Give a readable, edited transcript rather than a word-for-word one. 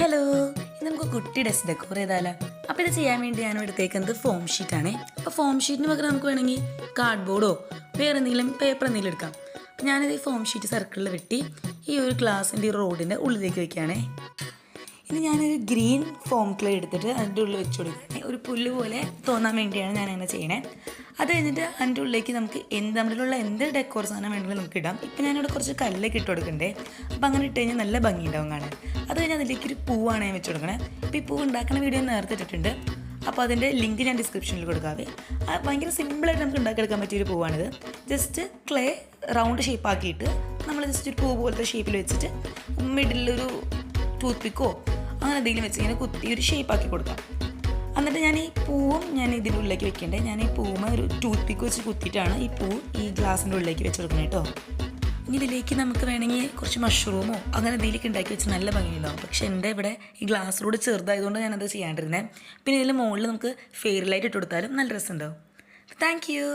Hello, ഇത് നമുക്ക് കുട്ടി ഡെസ്ക് ഡെക്കോർ ചെയ്താലോ. അപ്പോൾ ഇത് ചെയ്യാൻ വേണ്ടി ഞാൻ എടുത്തേക്കുന്നത് ഫോം ഷീറ്റാണ്. അപ്പോൾ ഫോം ഷീറ്റിന് പകരം നമുക്ക് വേണമെങ്കിൽ കാർഡ്ബോർഡോ വേറെ എന്തെങ്കിലും പേപ്പർ എന്തെങ്കിലും എടുക്കാം. അപ്പോൾ ഞാനിത് ഈ ഫോം ഷീറ്റ് സർക്കിളിൽ വെട്ടി ഈ ഒരു ഗ്ലാസിൻ്റെ റോഡിൻ്റെ ഉള്ളിലേക്ക് വയ്ക്കുകയാണേ. ഇനി ഞാനൊരു ഗ്രീൻ ഫോം ക്ലേ എടുത്തിട്ട് അതിൻ്റെ ഉള്ളിൽ വെച്ച് കൊടുക്കുകയാണ്. ഒരു പുല്ല് പോലെ തോന്നാൻ വേണ്ടിയാണ് ഞാൻ അങ്ങനെ ചെയ്യണേ. അത് കഴിഞ്ഞിട്ട് അതിൻ്റെ ഉള്ളിലേക്ക് നമുക്ക് നമ്മളിലുള്ള എന്ത് ഡെക്കോർ സാധനം വേണമെങ്കിലും നമുക്ക് ഇടാം. ഇപ്പം ഞാനിവിടെ കുറച്ച് കല്ലൊക്കെ ഇട്ട് കൊടുക്കണ്ടേ. അപ്പോൾ അങ്ങനെ ഇട്ട് കഴിഞ്ഞാൽ നല്ല ഭംഗി ഉണ്ടാവും കാണാൻ. അത് കഴിഞ്ഞാൽ അതിലേക്ക് ഒരു പൂവാണ് ഞാൻ വെച്ച് കൊടുക്കണേ. അപ്പോൾ ഈ പൂ ഉണ്ടാക്കുന്ന വീഡിയോ നേരത്തെ ഇട്ടിട്ടുണ്ട്. അപ്പോൾ അതിൻ്റെ ലിങ്ക് ഞാൻ ഡിസ്ക്രിപ്ഷനിൽ കൊടുക്കാവേ. ഭയങ്കര സിമ്പിളായിട്ട് നമുക്ക് ഉണ്ടാക്കിയെടുക്കാൻ പറ്റിയൊരു പൂവാണിത്. ജസ്റ്റ് ക്ലേ റൗണ്ട് ഷേപ്പ് ആക്കിയിട്ട് നമ്മൾ ജസ്റ്റ് ഒരു പൂ പോലത്തെ ഷേപ്പിൽ വെച്ചിട്ട് മിഡിലൊരു ടൂത്ത് പിക്കോ അങ്ങനെ എന്തെങ്കിലും വെച്ച് ഇങ്ങനെ കുത്തി ഒരു ഷേപ്പാക്കി കൊടുക്കാം. എന്നിട്ട് ഞാൻ ഈ പൂവും ഞാൻ ഇതിൻ്റെ ഉള്ളിലേക്ക് വെക്കേണ്ടത്. ഞാൻ ഈ പൂവ് ഒരു ടൂത്ത് പിക്ക് വെച്ച് കുത്തിയിട്ടാണ് ഈ പൂ ഈ ഗ്ലാസിൻ്റെ ഉള്ളിലേക്ക് വെച്ച് കൊടുക്കുന്നത് കേട്ടോ. ഇനി ഇതിലേക്ക് നമുക്ക് വേണമെങ്കിൽ കുറച്ച് മഷ്റൂമോ അങ്ങനെ എന്തെങ്കിലുമൊക്കെ ഉണ്ടാക്കി വെച്ച് നല്ല ഭംഗിയുണ്ടാവും. പക്ഷേ എൻ്റെ ഇവിടെ ഈ ഗ്ലാസ്സിലൂടെ ചെറുതായതുകൊണ്ട് ഞാനത് ചെയ്യാണ്ടിരുന്നത്. പിന്നെ ഇതിൽ മുകളിൽ നമുക്ക് ഫെയർ ലൈറ്റ് ഇട്ട് കൊടുത്താലും നല്ല രസമുണ്ടാവും. Thank you.